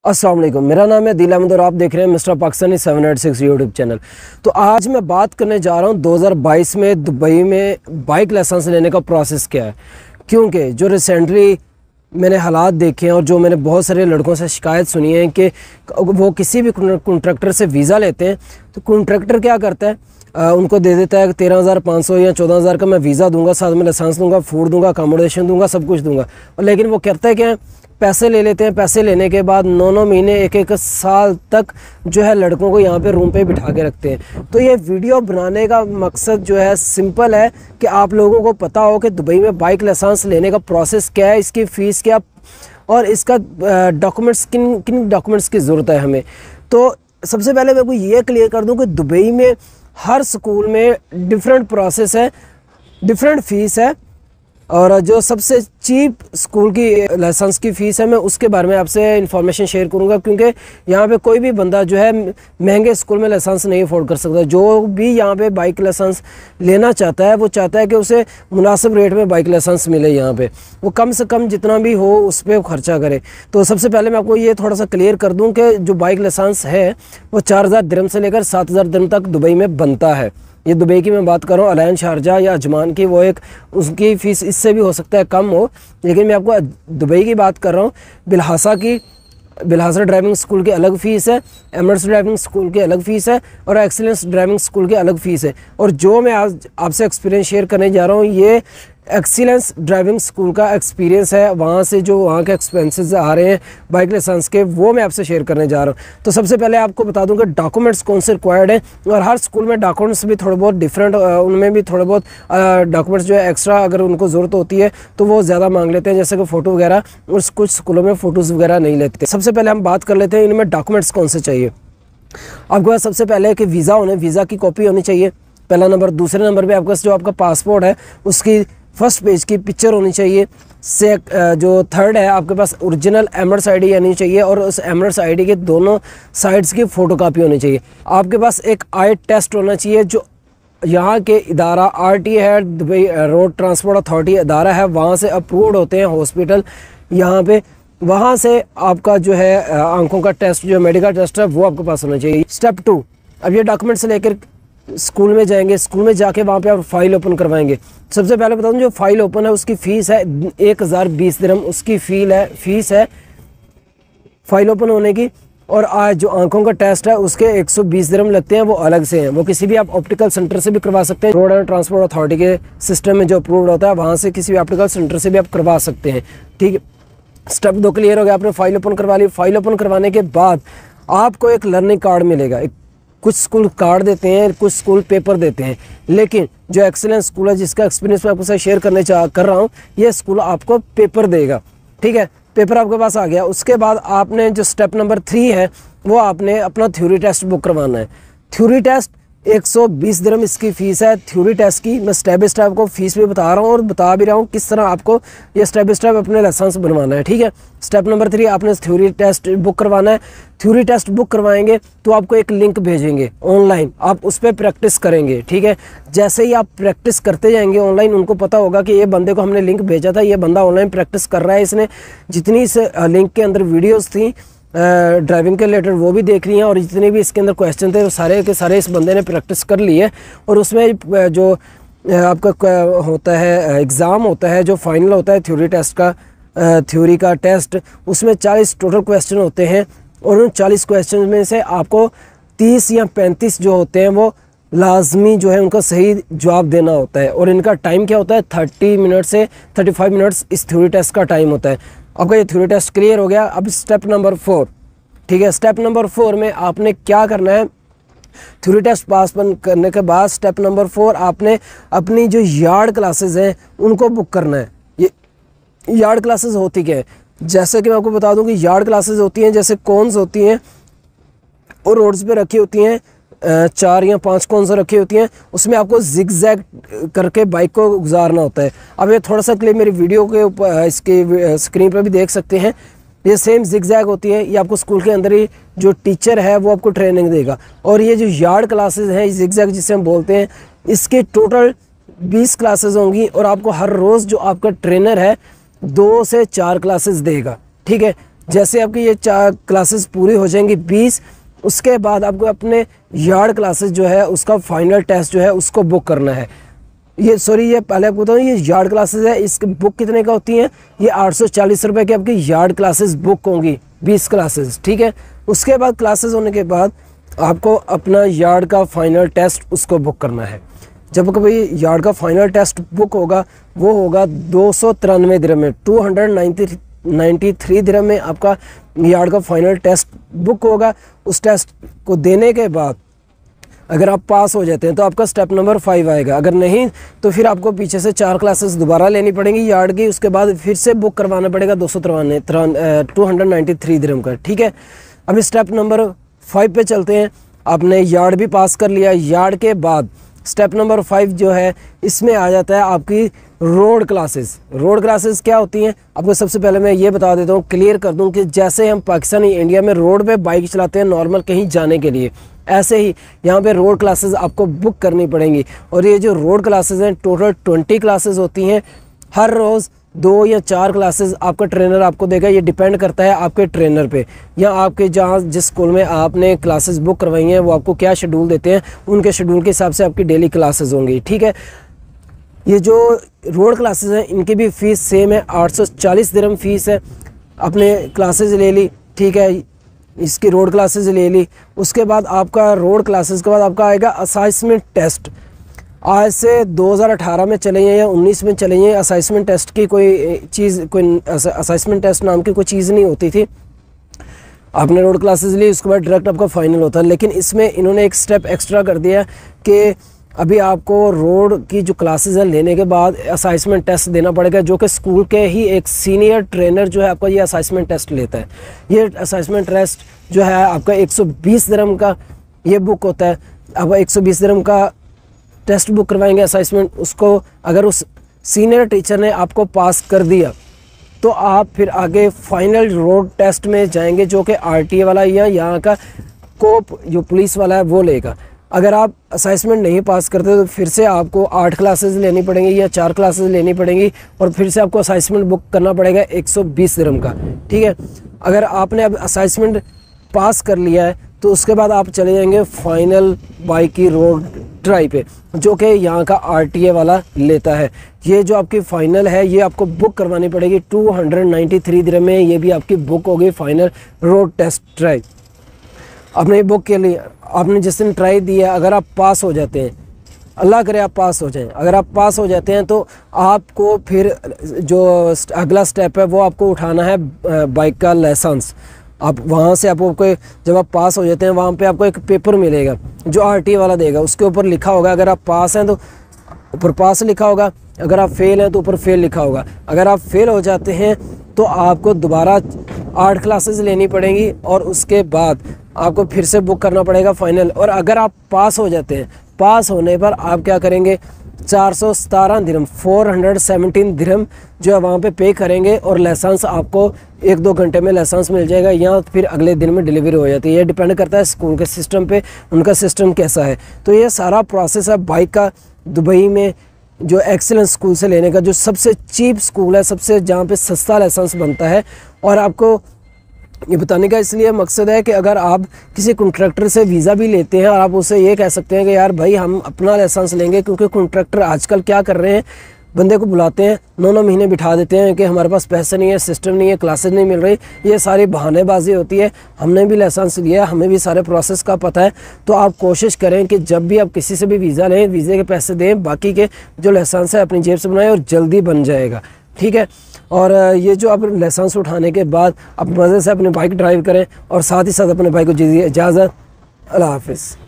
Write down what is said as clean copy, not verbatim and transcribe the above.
अस्सलाम वालेकुम, मेरा नाम है दिल अहमद और आप देख रहे हैं मिस्टर पाकिस्तानी 786 यूट्यूब चैनल। तो आज मैं बात करने जा रहा हूं 2022 में दुबई में बाइक लाइसेंस लेने का प्रोसेस क्या है। क्योंकि जो रिसेंटली मैंने हालात देखे हैं और जो मैंने बहुत सारे लड़कों से शिकायत सुनी है कि वो किसी भी कॉन्ट्रैक्टर से वीज़ा लेते हैं तो कॉन्ट्रैक्टर क्या करता है, उनको दे देता है 13,500 या 14,000 का मैं वीज़ा दूंगा, साथ में लाइसेंस दूंगा, फूड दूंगा, अकोमोडेशन दूंगा, सब कुछ दूंगा। और लेकिन वो करता है क्या है, पैसे ले लेते हैं। पैसे लेने के बाद 9 महीने 1 साल तक जो है लड़कों को यहाँ पे रूम पे बिठा के रखते हैं। तो ये वीडियो बनाने का मकसद जो है सिंपल है कि आप लोगों को पता हो कि दुबई में बाइक लाइसेंस लेने का प्रोसेस क्या है, इसकी फ़ीस क्या और इसका डॉक्यूमेंट्स किन डॉक्यूमेंट्स की ज़रूरत है हमें। तो सबसे पहले मैं आपको ये क्लियर कर दूँ कि दुबई में हर स्कूल में डिफरेंट प्रोसेस है, डिफरेंट फ़ीस है। और जो सबसे चीप स्कूल की लाइसेंस की फ़ीस है मैं उसके बारे में आपसे इंफॉर्मेशन शेयर करूंगा, क्योंकि यहाँ पे कोई भी बंदा जो है महंगे स्कूल में लाइसेंस नहीं अफोर्ड कर सकता। जो भी यहाँ पे बाइक लाइसेंस लेना चाहता है वो चाहता है कि उसे मुनासिब रेट में बाइक लाइसेंस मिले। यहाँ पे वो कम से कम जितना भी हो उस पर खर्चा करे। तो सबसे पहले मैं आपको ये थोड़ा सा क्लियर कर दूँ कि जो बाइक लाइसेंस है वो 4,000 दिरहम से लेकर 7,000 दिरहम तक दुबई में बनता है। ये दुबई की मैं बात कर रहा हूँ, अलायन शारजा या अजमान की वो एक उसकी फ़ीस इससे भी हो सकता है कम हो, लेकिन मैं आपको दुबई की बात कर रहा हूँ। बिलहासा ड्राइविंग स्कूल की अलग फ़ीस है, एमरेट्स ड्राइविंग स्कूल की अलग फ़ीस है और एक्सीलेंस ड्राइविंग स्कूल की अलग फ़ीस है। और जो मैं आज आपसे एक्सपीरियंस शेयर करने जा रहा हूँ ये एक्सीलेंस ड्राइविंग स्कूल का एक्सपीरियंस है। वहाँ से जो वहाँ के एक्सपेंसेस आ रहे हैं बाइक लाइसेंस के वो मैं आपसे शेयर करने जा रहा हूँ। तो सबसे पहले आपको बता दूँ कि डॉक्यूमेंट्स कौन से रिक्वायर्ड हैं, और हर स्कूल में डॉक्यूमेंट्स भी थोड़े बहुत डिफरेंट, उनमें भी थोड़े बहुत डॉक्यूमेंट्स जो है एक्स्ट्रा अगर उनको ज़रूरत होती है तो वो ज़्यादा मांग लेते हैं, जैसे कि फ़ोटो वगैरह। और कुछ स्कूलों में फ़ोटोज़ वगैरह नहीं लेते। सबसे पहले हम बात कर लेते हैं इनमें डॉक्यूमेंट्स कौन से चाहिए। आपके पास सबसे पहले कि वीज़ा की कॉपी होनी चाहिए, पहला नंबर। दूसरे नंबर पे आपके पास जो आपका पासपोर्ट है उसकी फर्स्ट पेज की पिक्चर होनी चाहिए। जो थर्ड है आपके पास ओरिजिनल एमरेट्स आईडी आनी चाहिए और उस एमरेट्स आईडी के दोनों साइड्स की फ़ोटोकॉपी होनी चाहिए। आपके पास एक आई टेस्ट होना चाहिए जो यहाँ के इदारा RTA है, दुबई रोड ट्रांसपोर्ट अथॉरिटी इदारा है, वहाँ से अप्रूव्ड होते हैं हॉस्पिटल यहाँ पे। वहाँ से आपका जो है आंखों का टेस्ट जो मेडिकल टेस्ट है वो आपके पास होना चाहिए। स्टेप 2, अब ये डॉक्यूमेंट्स लेकर स्कूल में जाएंगे। स्कूल में जाके वहाँ पे आप फाइल ओपन करवाएंगे। सबसे पहले बता दूँ जो फाइल ओपन है उसकी फ़ीस है 1,020 दिरहम, उसकी फ़ीस है फाइल ओपन होने की। और आज जो आंखों का टेस्ट है उसके 120 दिरहम लगते हैं, वो अलग से हैं। वो किसी भी आप ऑप्टिकल सेंटर से भी करवा सकते हैं, रोड एंड ट्रांसपोर्ट अथॉरिटी के सिस्टम में जो अप्रूव्ड होता है वहाँ से किसी भी ऑप्टिकल सेंटर से भी आप करवा सकते हैं। ठीक है, स्टेप 2 क्लियर हो गया, आपने फाइल ओपन करवा ली। फाइल ओपन करवाने के बाद आपको एक लर्निंग कार्ड मिलेगा। कुछ स्कूल कार्ड देते हैं, कुछ स्कूल पेपर देते हैं, लेकिन जो एक्सीलेंस स्कूल है जिसका एक्सपीरियंस मैं आपके साथ शेयर करने कर रहा हूँ, ये स्कूल आपको पेपर देगा। ठीक है, पेपर आपके पास आ गया। उसके बाद आपने जो स्टेप नंबर 3 है वो आपने अपना थ्योरी टेस्ट बुक करवाना है। थ्योरी टेस्ट 120 दिरहम इसकी फ़ीस है थ्योरी टेस्ट की। मैं स्टेप बाय स्टेप को फ़ीस भी बता रहा हूँ और बता भी रहा हूँ किस तरह आपको ये स्टेप बाय स्टेप अपने लाइसेंस बनवाना है। ठीक है, स्टेप नंबर 3 आपने थ्योरी टेस्ट बुक करवाना है। थ्योरी टेस्ट बुक करवाएंगे तो आपको एक लिंक भेजेंगे ऑनलाइन, आप उस पर प्रैक्टिस करेंगे। ठीक है, जैसे ही आप प्रैक्टिस करते जाएंगे ऑनलाइन, उनको पता होगा कि ये बंदे को हमने लिंक भेजा था, ये बंदा ऑनलाइन प्रैक्टिस कर रहा है, इसने जितनी इस लिंक के अंदर वीडियोज़ थी ड्राइविंग के रिलेटेड वो भी देख रही हैं, और जितने भी इसके अंदर क्वेश्चन थे वो सारे के सारे इस बंदे ने प्रैक्टिस कर ली है। और उसमें जो आपका होता है एग्ज़ाम होता है, जो फाइनल होता है थ्योरी टेस्ट का, थ्योरी का टेस्ट, उसमें 40 टोटल क्वेश्चन होते हैं। और उन 40 क्वेश्चन में से आपको 30 या 35 जो होते हैं वो लाजमी जो है उनका सही जवाब देना होता है। और इनका टाइम क्या होता है, 30 मिनट से 35 मिनट्स इस थ्योरी टेस्ट का टाइम होता है। आपका ये थ्योरी टेस्ट क्लियर हो गया। अब स्टेप नंबर 4, ठीक है, स्टेप नंबर 4 में आपने क्या करना है, थ्योरी टेस्ट पास करने के बाद स्टेप नंबर 4 आपने अपनी जो यार्ड क्लासेस हैं उनको बुक करना है। ये यार्ड क्लासेस होती क्या है, जैसे कि मैं आपको बता दूं कि यार्ड क्लासेस होती हैं जैसे कॉन्स होती हैं और रोड्स पे रखी होती हैं, 4 या 5 कॉन्स रखी होती हैं, उसमें आपको जिग जैग करके बाइक को गुजारना होता है। अब ये थोड़ा सा क्लिप मेरी वीडियो के ऊपर इसके स्क्रीन पर भी देख सकते हैं, ये सेम जिग जैग होती है। ये आपको स्कूल के अंदर ही जो टीचर है वो आपको ट्रेनिंग देगा। और ये जो यार्ड क्लासेस हैं जिग जैग जिसे हम बोलते हैं, इसके टोटल 20 क्लासेस होंगी और आपको हर रोज़ जो आपका ट्रेनर है 2 से 4 क्लासेस देगा। ठीक है, जैसे आपकी ये 4 क्लासेस पूरी हो जाएंगी 20, उसके बाद आपको अपने यार्ड क्लासेस जो है उसका फाइनल टेस्ट जो है उसको बुक करना है। ये ये पहले आपको बताऊँ, ये यार्ड क्लासेस है, इसकी बुक कितने का होती हैं, ये 840 रुपये की आपकी यार्ड क्लासेस बुक होंगी, 20 क्लासेस, ठीक है। उसके बाद क्लासेस होने के बाद आपको अपना यार्ड का फाइनल टेस्ट उसको बुक करना है। जब कभी यार्ड का फाइनल टेस्ट बुक होगा वो होगा 293 दिरहम में, 293 दिरहम में आपका यार्ड का फाइनल टेस्ट बुक होगा। उस टेस्ट को देने के बाद अगर आप पास हो जाते हैं तो आपका स्टेप नंबर 5 आएगा, अगर नहीं तो फिर आपको पीछे से 4 क्लासेस दोबारा लेनी पड़ेंगी यार्ड की, उसके बाद फिर से बुक करवाना पड़ेगा 293 दिरहम का, ठीक है। अब स्टेप नंबर 5 पे चलते हैं। आपने यार्ड भी पास कर लिया, यार्ड के बाद स्टेप नंबर 5 जो है इसमें आ जाता है आपकी रोड क्लासेस। रोड क्लासेस क्या होती हैं आपको सबसे पहले मैं ये बता देता हूँ, क्लियर कर दूँ कि जैसे हम पाकिस्तानी इंडिया में रोड पे बाइक चलाते हैं नॉर्मल कहीं जाने के लिए, ऐसे ही यहाँ पे रोड क्लासेस आपको बुक करनी पड़ेंगी। और ये जो रोड क्लासेस हैं टोटल 20 क्लासेस होती हैं। हर रोज़ 2 या 4 क्लासेस आपका ट्रेनर आपको देगा, ये डिपेंड करता है आपके ट्रेनर पे या आपके जहाँ जिस स्कूल में आपने क्लासेस बुक करवाई हैं वो आपको क्या शेड्यूल देते हैं, उनके शेड्यूल के हिसाब से आपकी डेली क्लासेस होंगी, ठीक है। ये जो रोड क्लासेस हैं इनकी भी फ़ीस सेम है, 840 दिरहम फ़ीस है। अपने क्लासेस ले ली, ठीक है, इसकी रोड क्लासेस ले ली। उसके बाद आपका रोड क्लासेस के बाद आपका आएगा असेसमेंट टेस्ट। आज से 2018 में चले हैं या 19 में चले हैं, असेसमेंट टेस्ट की कोई चीज़, कोई असेसमेंट टेस्ट नाम की कोई चीज़ नहीं होती थी। आपने रोड क्लासेस ली, उसके बाद डायरेक्ट आपका फाइनल होता है। लेकिन इसमें इन्होंने एक स्टेप एक्स्ट्रा कर दिया कि अभी आपको रोड की जो क्लासेस हैं लेने के बाद असेसमेंट टेस्ट देना पड़ेगा, जो कि स्कूल के ही एक सीनियर ट्रेनर जो है आपका ये असेसमेंट टेस्ट लेता है। ये असेसमेंट टेस्ट जो है आपका 120 दिरहम का ये बुक होता है। अब 120 दिरहम का टेस्ट बुक करवाएंगे असेसमेंट, उसको अगर उस सीनियर टीचर ने आपको पास कर दिया तो आप फिर आगे फाइनल रोड टेस्ट में जाएंगे, जो कि RTA वाला या यहाँ का कोप जो पुलिस वाला है वो लेगा। अगर आप असेसमेंट नहीं पास करते तो फिर से आपको 8 क्लासेस लेनी पड़ेंगी या 4 क्लासेस लेनी पड़ेंगी और फिर से आपको असेसमेंट बुक करना पड़ेगा 120 दिरहम का, ठीक है। अगर आपने अब असेसमेंट पास कर लिया है तो उसके बाद आप चले जाएंगे फाइनल बाइक की रोड ट्राई पे, जो कि यहाँ का RTA वाला लेता है। ये जो आपकी फ़ाइनल है ये आपको बुक करवानी पड़ेगी 293 दिरहम में, ये भी आपकी बुक होगी फाइनल रोड टेस्ट ट्राई। आपने बुक के लिए आपने जिस दिन ट्राई दिया, अगर आप पास हो जाते हैं, अल्लाह करे आप पास हो जाएं, अगर आप पास हो जाते हैं तो आपको फिर जो अगला स्टेप है वो आपको उठाना है बाइक का लाइसेंस। आप वहाँ से आपको जब आप पास हो जाते हैं वहाँ पे आपको एक पेपर मिलेगा जो RTA वाला देगा, उसके ऊपर लिखा होगा अगर आप पास हैं तो ऊपर पास लिखा होगा, अगर आप फेल हैं तो ऊपर फेल लिखा होगा। अगर आप फेल हो जाते हैं तो आपको दोबारा 8 क्लासेस लेनी पड़ेंगी और उसके बाद आपको फिर से बुक करना पड़ेगा फाइनल। और अगर आप पास हो जाते हैं, पास होने पर आप क्या करेंगे, 417 दिरहम 417 दिरहम जो है वहाँ पे करेंगे और लाइसेंस आपको 1-2 घंटे में लाइसेंस मिल जाएगा या फिर अगले दिन में डिलीवरी हो जाती है। ये डिपेंड करता है स्कूल के सिस्टम पे, उनका सिस्टम कैसा है। तो ये सारा प्रोसेस है बाइक का दुबई में जो एक्सीलेंस स्कूल से लेने का, जो सबसे चीप स्कूल है, सबसे जहाँ पे सस्ता लाइसेंस बनता है। और आपको ये बताने का इसलिए मकसद है कि अगर आप किसी कॉन्ट्रैक्टर से वीज़ा भी लेते हैं और आप उसे ये कह सकते हैं कि यार भाई हम अपना लाइसेंस लेंगे, क्योंकि कॉन्ट्रैक्टर आजकल क्या कर रहे हैं, बंदे को बुलाते हैं 9-9 महीने बिठा देते हैं कि हमारे पास पैसे नहीं है, सिस्टम नहीं है, क्लासेस नहीं मिल रही। ये सारी बहानेबाजी होती है। हमने भी लाइसेंस लिया है, हमें भी सारे प्रोसेस का पता है। तो आप कोशिश करें कि जब भी आप किसी से भी वीज़ा लें, वीज़े के पैसे दें, बाकी के जो लाइसेंस है अपनी जेब से बनाएं और जल्दी बन जाएगा, ठीक है। और ये जो आप लाइसेंस उठाने के बाद आप मज़े से अपनी बाइक ड्राइव करें और साथ ही साथ अपने बाइक को दीजिए इजाज़त। अल्लाह हाफ़िज़।